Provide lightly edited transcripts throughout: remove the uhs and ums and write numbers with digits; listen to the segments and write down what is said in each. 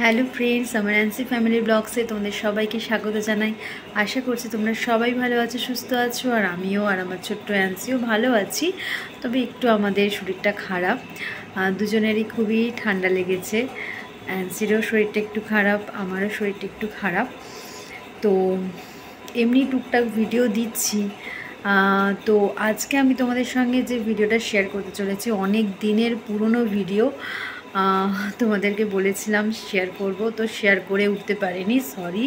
Hello friends, আমার অ্যান্সি family ব্লগসে তোমাদের সবাইকে স্বাগত জানাই। আশা করছি তোমরা সবাই ভালো আছো, সুস্থ আছো, আর আমিও আর আমার ছোট্ট অ্যান্সিও ভালো আছি। তবে একটু আমাদের শরীরটা খারাপ, দুজনেরই খুবই ঠান্ডা লেগেছে। অ্যান্সিরও শরীরটা একটু খারাপ, আমারও শরীরটা একটু খারাপ। তো এমনি টুকটাক ভিডিও দিচ্ছি। তো আজকে আমি তোমাদের সঙ্গে যে ভিডিওটা শেয়ার করতে চলেছি অনেক দিনের পুরনো ভিডিও। তোমাদেরকে বলেছিলাম শেয়ার করব, তো শেয়ার করে উঠতে পারিনি, সরি।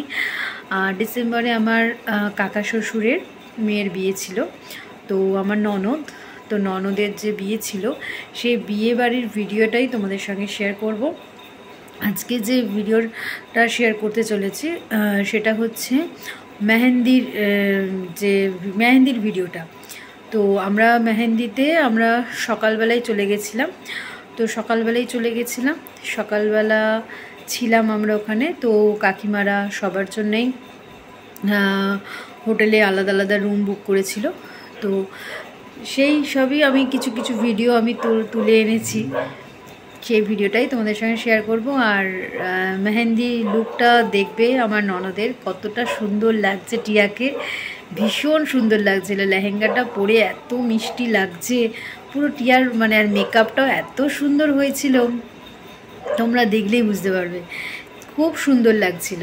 ডিসেম্বরে আমার কাকা শ্বশুরের মেয়ের বিয়ে ছিল। তো আমার ননদের যে বিয়ে ছিল সেই বিয়ে বাড়ির ভিডিওটাই তোমাদের সঙ্গে শেয়ার করব। আজকে যে ভিডিওটা শেয়ার করতে চলেছি সেটা হচ্ছে মেহেন্দির ভিডিওটা। তো আমরা মেহেন্দিতে সকালবেলায় চলে গেছিলাম। সকালবেলা ছিলাম আমরা ওখানে। তো কাকিমারা সবার জন্যেই হোটেলে আলাদা আলাদা রুম বুক করেছিল। তো সেই সবই আমি কিছু কিছু ভিডিও আমি তুলে এনেছি, সেই ভিডিওটাই তোমাদের সঙ্গে শেয়ার করব। আর মেহেন্দি লুকটা দেখবে আমার ননদের, কতটা সুন্দর লাগছে টিয়াকে, ভীষণ সুন্দর লাগছিল। লেহেঙ্গাটা পরে এত মিষ্টি লাগছে পুরো টিয়ার, আর মেকআপটাও এত সুন্দর হয়েছিল, তোমরা দেখলেই বুঝতে পারবে, খুব সুন্দর লাগছিল।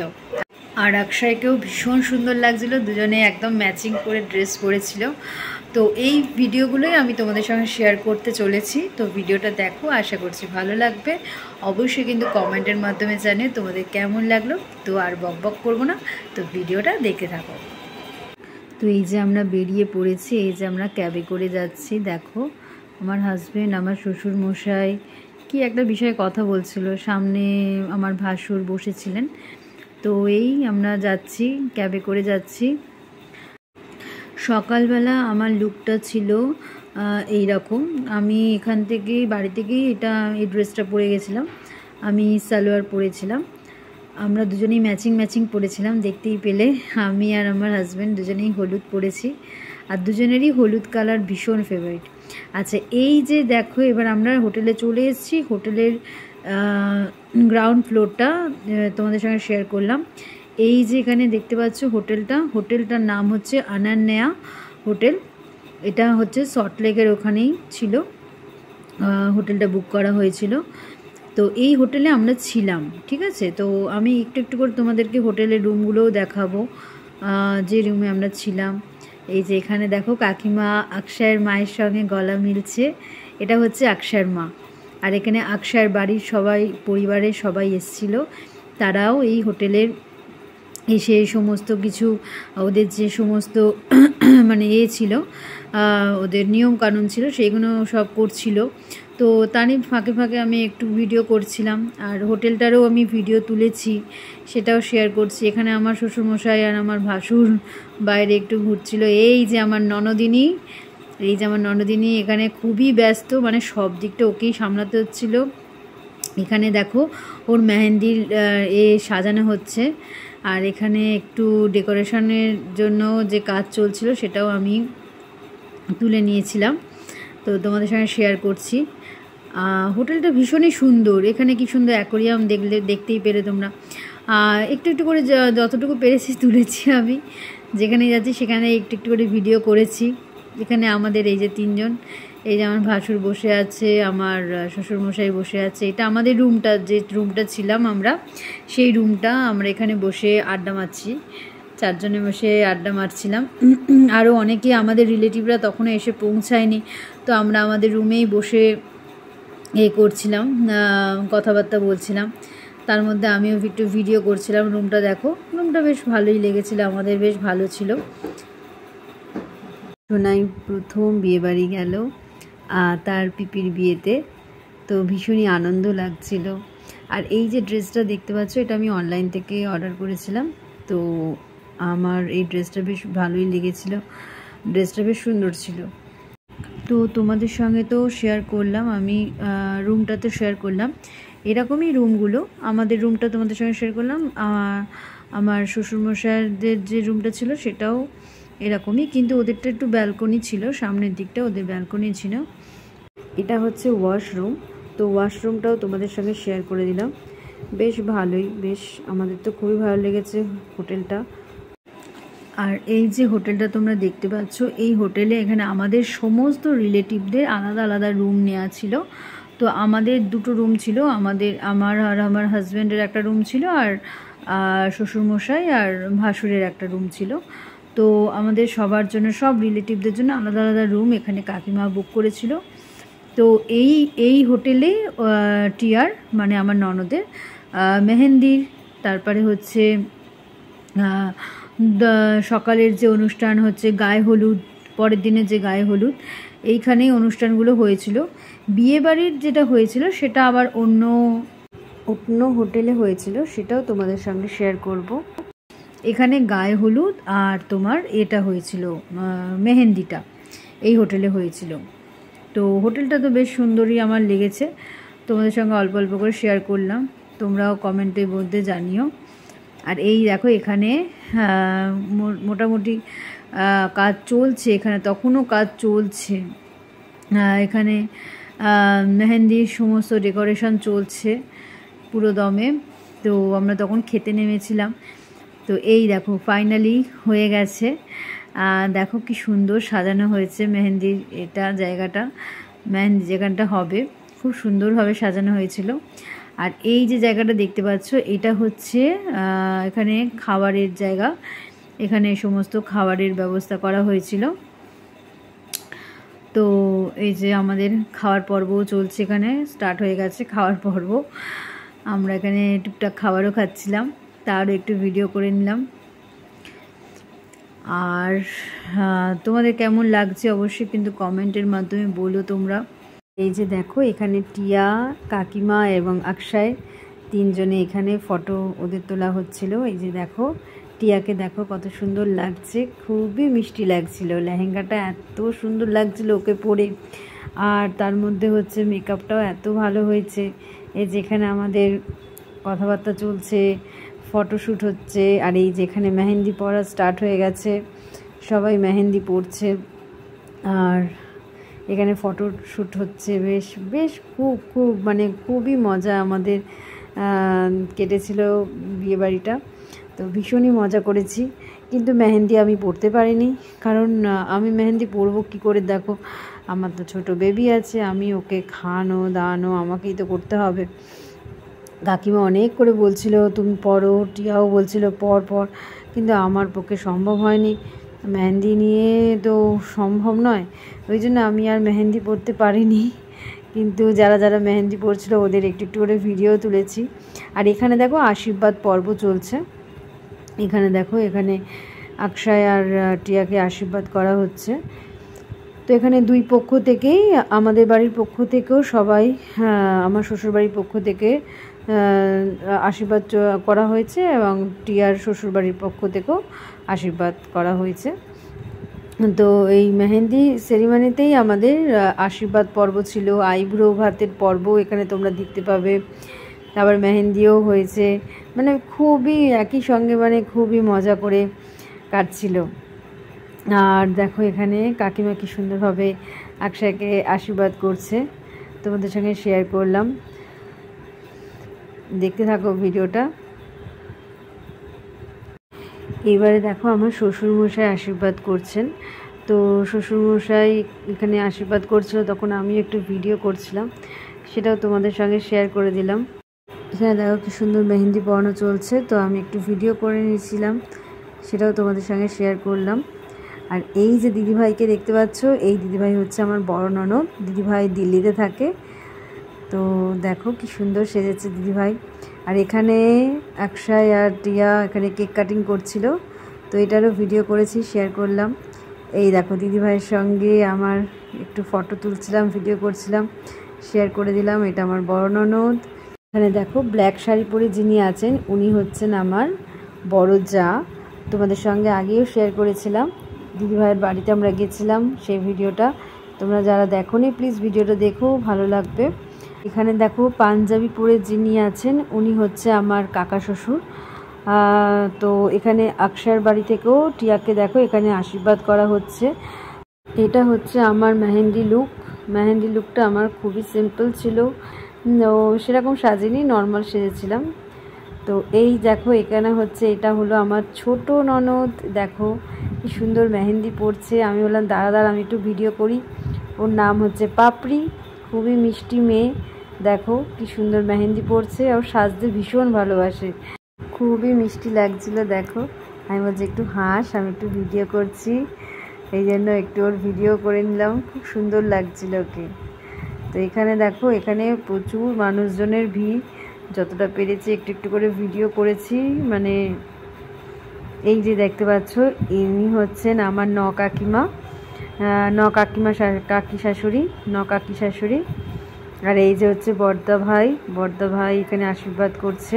আর অক্ষয়কেও ভীষণ সুন্দর লাগছিল, দুজনে একদম ম্যাচিং করে ড্রেস পরেছিল। তো এই ভিডিওগুলোই আমি তোমাদের সঙ্গে শেয়ার করতে চলেছি। তো ভিডিওটা দেখো, আশা করছি ভালো লাগবে। অবশ্যই কিন্তু কমেন্টের মাধ্যমে জানিও তোমাদের কেমন লাগলো। তো আর বকবক করবো না, তো ভিডিওটা দেখতে থাকো। তো এই যে আমরা বেরিয়ে পড়েছি, এই যে আমরা ক্যাবে করে যাচ্ছি। দেখো আমার হাজব্যান্ড, আমার শ্বশুর মশাই কি একটা বিষয়ে কথা বলছিল, সামনে আমার ভাসুর বসেছিলেন। তো এই আমরা যাচ্ছি, ক্যাবে করে যাচ্ছি। সকালবেলা আমার লুকটা ছিল এই রকম। আমি এখান থেকে বাড়ি থেকেই এই ড্রেসটা পরে গেছিলাম। আমি সালোয়ার পরেছিলাম, আমরা দুজনেই ম্যাচিং পরেছিলাম, দেখতেই পেলে। আমি আর আমার হাজব্যান্ড দুজনেই হলুদ পরেছি, আর দুজনেরই হলুদ কালার ভীষণ ফেভারিট। আচ্ছা, এই যে দেখো, এবার আমরা হোটেলে চলে এসেছি। হোটেলের গ্রাউন্ড ফ্লোরটা তোমাদের সঙ্গে শেয়ার করলাম। এই যে এখানে দেখতে পাচ্ছ হোটেলটার নাম হচ্ছে আনান্যা হোটেল। এটা হচ্ছে সল্টলেকের ওখানেই ছিল, হোটেলটা বুক করা হয়েছিল। তো এই হোটেলে আমরা ছিলাম, ঠিক আছে। তো আমি একটু করে তোমাদেরকে হোটেলের রুমগুলোও দেখাবো, যে রুমে আমরা ছিলাম। এই যে এখানে দেখো, কাকিমা অক্ষয়ের মায়ের সঙ্গে গলা মিলছে, এটা হচ্ছে অক্ষয়ের মা। আর এখানে অক্ষয়ের বাড়ির পরিবারের সবাই এসেছিল, তারাও এই হোটেলের এসে সমস্ত কিছু ওদের যে সমস্ত ছিল, ওদের নিয়ম কানুন ছিল, সেইগুলো সব করছিল। তো তারই ফাঁকে আমি একটু ভিডিও করছিলাম, আর হোটেলটারও আমি ভিডিও তুলেছি, সেটাও শেয়ার করছি। এখানে আমার শ্বশুরমশাই আর আমার ভাসুর বাইরে একটু ঘুরছিল। এই যে আমার ননদিনী এখানে খুবই ব্যস্ত, সব দিকটা ওকেই সামলাতে হচ্ছিল। এখানে দেখো ওর মেহেন্দির সাজানো হচ্ছে, আর এখানে একটু ডেকোরেশনের জন্য যে কাজ চলছিল সেটাও আমি তুলে নিয়েছিলাম, তো তোমাদের সঙ্গে শেয়ার করছি। হোটেলটা ভীষণই সুন্দর, এখানে কি সুন্দর অ্যাকোরিয়াম দেখতেই পেলে তোমরা। একটু করে যতটুকু পেরেছি তুলেছি। আমি যেখানে যাচ্ছি সেখানে একটু করে ভিডিও করেছি। এখানে আমাদের এই যে তিনজন, এই যে আমার ভাসুর বসে আছে, আমার শ্বশুরমশাই বসে আছে। এটা আমাদের যে রুমটা ছিলাম আমরা, সেই রুমটা আমরা এখানে বসে আড্ডা মারছি, চারজনে বসে আড্ডা মারছিলাম। আরও অনেকে আমাদের রিলেটিভরা তখনও এসে পৌঁছায়নি, তো আমরা আমাদের রুমেই বসে করছিলাম, কথাবার্তা বলছিলাম। তার মধ্যে আমিও একটু ভিডিও করছিলাম। রুমটা দেখো, রুমটা বেশ ভালোই লেগেছিলো, আমাদের বেশ ভালো ছিল। সোনাই প্রথম বিয়েবাড়ি গেল তার পিপির বিয়েতে, তো ভীষণই আনন্দ লাগছিল। আর এই যে ড্রেসটা দেখতে পাচ্ছ, এটা আমি অনলাইন থেকে অর্ডার করেছিলাম। তো আমার এই ড্রেসটা বেশ ভালোই লেগেছিল, ড্রেসটা বেশ সুন্দর ছিল। তো তোমাদের সঙ্গে তো শেয়ার করলাম, আমি রুমটাতে শেয়ার করলাম। এরকমই রুমগুলো, আমাদের রুমটা তোমাদের সঙ্গে শেয়ার করলাম। আমার শ্বশুরমশাইদের যে রুমটা ছিল সেটাও এরকমই, কিন্তু ওদেরটা একটু ব্যালকনি ছিল, সামনের দিকটা ওদের ব্যালকনি ছিল। এটা হচ্ছে ওয়াশরুম, তো ওয়াশরুমটাও তোমাদের সঙ্গে শেয়ার করে দিলাম। বেশ ভালোই, বেশ আমাদের তো খুবই ভালো লেগেছে হোটেলটা। আর এই যে হোটেলটা তোমরা দেখতে পাচ্ছ, এই হোটেলে এখানে আমাদের সমস্ত রিলেটিভদের আলাদা আলাদা রুম নেওয়া ছিল। তো আমাদের দুটো রুম ছিল, আমার আর আমার হাজব্যান্ডের একটা রুম ছিল, আর শ্বশুরমশাই আর ভাসুরের একটা রুম ছিল। তো আমাদের সবার জন্য, সব রিলেটিভদের জন্য আলাদা আলাদা রুম এখানে কাকিমা বুক করেছিল। তো এই হোটেলে টিয়ার মানে আমার ননদের মেহেন্দির, তারপরে হচ্ছে সকালের যে অনুষ্ঠান হচ্ছে গায়ে হলুদ, পরের দিনে যে গায়ে হলুদ, এইখানেই অনুষ্ঠানগুলো হয়েছিল। বিয়েবাড়ির যেটা হয়েছিল সেটা আবার অন্য হোটেলে হয়েছিল, সেটাও তোমাদের সঙ্গে শেয়ার করব। এখানে গায়ে হলুদ আর তোমার এটা হয়েছিল মেহেন্দিটা এই হোটেলে হয়েছিল। তো হোটেলটা তো বেশ সুন্দরই আমার লেগেছে, তোমাদের সঙ্গে অল্প অল্প করে শেয়ার করলাম, তোমরাও কমেন্টের মধ্যে জানিও। আর এই দেখো এখানে মোটামুটি কাজ চলছে, এখানে তখনও কাজ চলছে। এখানে মেহেন্দির সমস্ত ডেকোরেশন চলছে পুরো দমে। তো আমরা তখন খেতে নেমেছিলাম। তো এই দেখো ফাইনালি হয়ে গেছে। দেখো কি সুন্দর সাজানো হয়েছে মেহেন্দির জায়গাটা, মেহেন্দি যেখানটা হবে খুব সুন্দরভাবে সাজানো হয়েছিল। আর এই যে জায়গাটা দেখতে পাচ্ছ, এটা হচ্ছে এখানে খাবারের জায়গা, এখানে সমস্ত খাবারের ব্যবস্থা করা হয়েছিল। তো এই যে আমাদের খাওয়ার পর্বও চলছে, এখানে স্টার্ট হয়ে গেছে খাওয়ার পর্ব। আমরা এখানে টুকটাক খাবারও খাচ্ছিলাম, তারও একটু ভিডিও করে নিলাম। আর তোমাদের কেমন লাগছে অবশ্যই কিন্তু কমেন্টের মাধ্যমে বলো তোমরা। এই যে দেখো এখানে টিয়া, কাকিমা এবং অক্ষয় তিনজনে এখানে ফটো ওদের তোলা হচ্ছিল। এই যে দেখো টিয়াকে দেখো কত সুন্দর লাগছে, খুবই মিষ্টি লাগছিল, লেহেঙ্গাটা এত সুন্দর লাগছিল ওকে পরে, আর তার মধ্যে হচ্ছে মেকআপটাও এত ভালো হয়েছে। এই যেখানে আমাদের কথাবার্তা চলছে, ফটোশ্যুট হচ্ছে, আর এই যেখানে মেহেন্দি পরা স্টার্ট হয়ে গেছে, সবাই মেহেন্দি পরছে, আর এখানে ফটোশ্যুট হচ্ছে। বেশ বেশ খুব মানে খুবই মজা আমাদের কেটেছিল বিয়েবাড়িটা। তো ভীষণই মজা করেছি, কিন্তু মেহেন্দি আমি পরতে পারিনি, কারণ আমি মেহেন্দি পরবো কী করে? দেখো আমার তো ছোট বেবি আছে, আমি ওকে খাওয়ানো দাওয়ানো আমাকেই তো করতে হবে। কাকিমা অনেক করে বলছিল তুমি পরো, টিয়াও বলছিল পর, কিন্তু আমার পক্ষে সম্ভব হয়নি, মেহেন্দি নিয়ে তো সম্ভব নয়, ওই জন্য আমি আর মেহেন্দি পরতে পারিনি। কিন্তু যারা যারা মেহেন্দি পরছিল ওদের একটু একটু করে ভিডিও তুলেছি। আর এখানে দেখো আশীর্বাদ পর্ব চলছে, এখানে দেখো এখানে অক্ষয় আর টিয়াকে আশীর্বাদ করা হচ্ছে। তো এখানে দুই পক্ষ থেকেই, আমাদের বাড়ির পক্ষ থেকেও সবাই, আমার শ্বশুরবাড়ির পক্ষ থেকে আশীর্বাদ করা হয়েছে, এবং টিয়ার শ্বশুরবাড়ির পক্ষ থেকেও আশীর্বাদ করা হয়েছে। তো এই মেহেন্দি সেরিমনিতেই আমাদের আশীর্বাদ পর্ব ছিল, আইব্রো ভাতের পর্ব এখানে তোমরা দেখতে পাবে, আবার মেহেন্দিও হয়েছে, মানে খুবই একই সঙ্গে মানে খুবই মজা করে কাটছিল। আর দেখো এখানে কাকিমা কি সুন্দরভাবে অক্ষয়কে আশীর্বাদ করছে, তোমাদের সঙ্গে শেয়ার করলাম, দেখতে থাকো ভিডিওটা। এবারে দেখো আমার শ্বশুরমশাই আশীর্বাদ করছেন। তো শ্বশুরমশাই এখানে আশীর্বাদ করছিল, তখন আমি একটু ভিডিও করছিলাম, সেটাও তোমাদের সঙ্গে শেয়ার করে দিলাম। এখানে দেখো কি সুন্দর মেহেন্দি পরানো চলছে, তো আমি একটু ভিডিও করে নিয়েছিলাম, সেটাও তোমাদের সঙ্গে শেয়ার করলাম। আর এই যে দিদিভাইকে দেখতে পাচ্ছ, এই দিদিভাই হচ্ছে আমার বড় ননদ, দিদিভাই দিল্লিতে থাকে। তো দেখো কি সুন্দর সেজেছে দিদিভাই। আর এখানে অক্ষয় আর টিয়া এখানে কেক কাটিং করছিল, তো এটারও ভিডিও করেছি, শেয়ার করলাম। এই দেখো দিদিভাইয়ের সঙ্গে আমার একটু ফটো তুলছিলাম, ভিডিও করছিলাম, শেয়ার করে দিলাম। এটা আমার বড় ননদ। এখানে দেখো ব্ল্যাক শাড়ি পরে যিনি আছেন উনি হচ্ছেন আমার বড় যা, তোমাদের সঙ্গে আগেও শেয়ার করেছিলাম, দিদিভাইয়ের বাড়িতে আমরা গেছিলাম, সেই ভিডিওটা তোমরা যারা দেখোনি প্লিজ ভিডিওটা দেখো, ভালো লাগবে। এখানে দেখো পাঞ্জাবি পরে যিনি আছেন উনি হচ্ছে আমার কাকা শ্বশুর। তো এখানে অক্ষয়ের বাড়ি থেকেও টিয়াকে দেখো এখানে আশীর্বাদ করা হচ্ছে। এটা হচ্ছে আমার মেহেন্দি লুক। মেহেন্দি লুকটা আমার খুবই সিম্পল ছিল, তো সেরকম সাজিনি, নর্মাল সেজেছিলাম। তো এই দেখো এখানে হচ্ছে, এটা হলো আমার ছোট ননদ, দেখো কি সুন্দর মেহেন্দি পড়ছে। আমি বললাম দাঁড়া আমি একটু ভিডিও করি। ওর নাম হচ্ছে পাপড়ি, খুবই মিষ্টি মেয়ে। দেখো কি সুন্দর মেহেন্দি পড়ছে, আর সাজতে ভীষণ ভালোবাসে, খুবই মিষ্টি লাগছিল। দেখো আমি বলছি একটু হাস, আমি একটু ভিডিও করছি, এই জন্য একটু ওর ভিডিও করে নিলাম, খুব সুন্দর লাগছিল ওকে। তো এখানে দেখো, এখানে প্রচুর মানুষজনের ভিড়, যতটা পেরেছি একটু একটু করে ভিডিও করেছি। মানে এই যে দেখতে পাচ্ছ, ইনি হচ্ছেন আমার কাকিমা, কাকি শাশুড়ি। আর এই যে হচ্ছে বড়দা ভাই এখানে আশীর্বাদ করছে।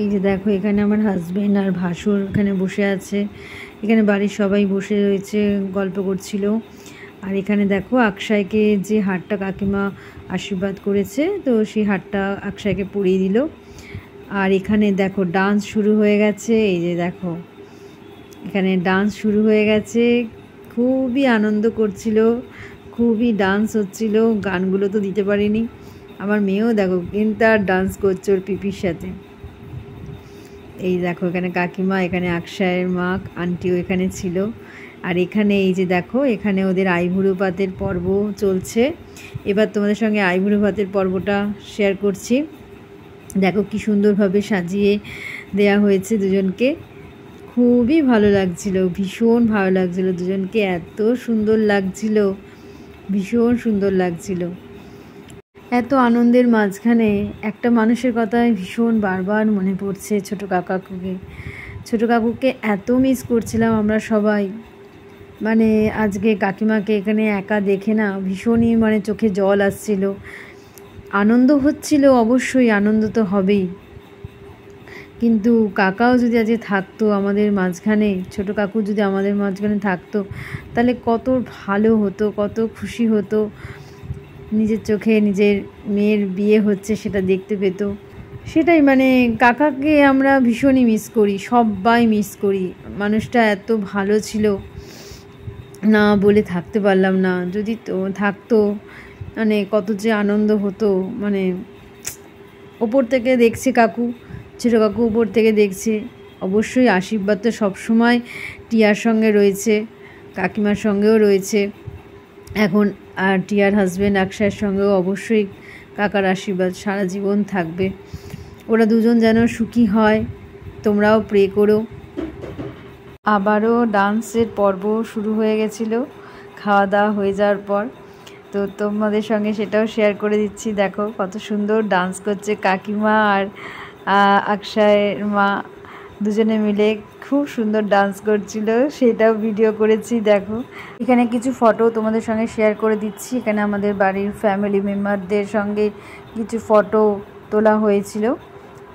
এই যে দেখো এখানে আমার হাজবেন্ড আর ভাসুর এখানে বসে আছে, এখানে বাড়ির সবাই বসে রয়েছে, গল্প করছিল। আর এখানে দেখো আকশাইকে যে হারটা কাকিমা আশীর্বাদ করেছে, তো সেই হারটা আকশাইকে পরিয়ে দিল। আর এখানে দেখো ডান্স শুরু হয়ে গেছে, এই যে দেখো এখানে ডান্স শুরু হয়ে গেছে, খুবই আনন্দ করছিল, খুবই ডান্স হচ্ছিল। গানগুলো তো দিতে পারিনি, আমার মেয়েও দেখো কিন্তু আর ডান্স করছে ওর পিপির সাথে। এই দেখো এখানে কাকিমা, এখানে আকশায়ের মা আন্টিও এখানে ছিল। আর এখানে এই যে দেখো, এখানে ওদের আইবুড়ো ভাতের পর্ব চলছে। এবার তোমাদের সঙ্গে আইবুড়ো ভাতের পর্বটা শেয়ার করছি। দেখো কি সুন্দরভাবে সাজিয়ে দেয়া হয়েছে দুজনকে, খুবই ভালো লাগছিল, ভীষণ ভালো লাগছিল দুজনকে, এত সুন্দর লাগছিল, ভীষণ সুন্দর লাগছিল। এত আনন্দের মাঝখানে একটা মানুষের কথাই ভীষণ বারবার মনে পড়ছে, ছোটো কাকুকে এত মিস করছিলাম আমরা সবাই। মানে আজকে কাকিমাকে এখানে একা দেখে না ভীষণই মানে চোখে জল আসছিল, আনন্দ হচ্ছিল, অবশ্যই আনন্দ তো হবেই, কিন্তু কাকাও যদি আজকে থাকতো আমাদের মাঝখানে, ছোটো কাকু যদি আমাদের মাঝখানে থাকতো, তাহলে কত ভালো হতো, কত খুশি হতো, নিজের চোখে নিজের মেয়ের বিয়ে হচ্ছে সেটা দেখতে পেত। সেটাই, মানে কাকাকে আমরা ভীষণই মিস করি, সবাই মিস করি, মানুষটা এত ভালো ছিল, না বলে থাকতে পারলাম না। যদি তো থাকতো মানে কত যে আনন্দ হতো। মানে ওপর থেকে দেখছে কাকু, ছোটো কাকু ওপর থেকে দেখছে, অবশ্যই আশীর্বাদ তো সবসময় টিয়ার সঙ্গে রয়েছে, কাকিমার সঙ্গেও রয়েছে এখন, আর টিয়ার হাজব্যান্ড আকশায়ের সঙ্গেও অবশ্যই কাকার আশীর্বাদ সারা জীবন থাকবে। ওরা দুজন যেন সুখী হয়, তোমরাও প্রে করো। আবারও ডান্সের পর্ব শুরু হয়ে গেছিলো খাওয়া দাওয়া হয়ে যাওয়ার পর, তো তোমাদের সঙ্গে সেটাও শেয়ার করে দিচ্ছি। দেখো কত সুন্দর ডান্স করছে কাকিমা আর আকশায়ের মা, দুজনে মিলে খুব সুন্দর ডান্স করছিল, সেটাও ভিডিও করেছি। দেখো এখানে কিছু ফটো তোমাদের সঙ্গে শেয়ার করে দিচ্ছি, এখানে আমাদের বাড়ির ফ্যামিলি মেম্বারদের সঙ্গে কিছু ফটো তোলা হয়েছিল,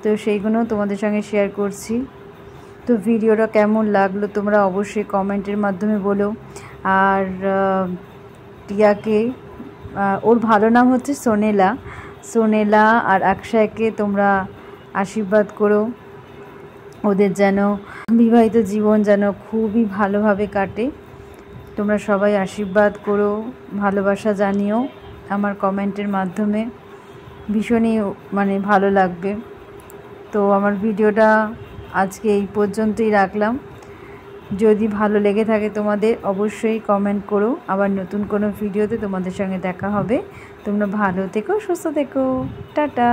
তো সেইগুলো তোমাদের সঙ্গে শেয়ার করছি। তো ভিডিওটা কেমন লাগলো তোমরা অবশ্যই কমেন্টের মাধ্যমে বলো। আর টিয়াকে, ওর ভালো নাম হচ্ছে সোনেলা আর আকশায়কে তোমরা আশীর্বাদ করো, ওদের যেন বিবাহিত জীবন যেন খুবই ভালোভাবে কাটে। তোমরা সবাই আশীর্বাদ করো, ভালোবাসা জানিও আমার কমেন্টের মাধ্যমে, ভীষণই মানে ভালো লাগবে। তো আমার ভিডিওটা আজকে এই পর্যন্তই রাখলাম, যদি ভালো লেগে থাকে তোমাদের অবশ্যই কমেন্ট করো, আবার নতুন কোনো ভিডিওতে তোমাদের সঙ্গে দেখা হবে। তোমরা ভালো থেকো, সুস্থ থেকো, টাটা।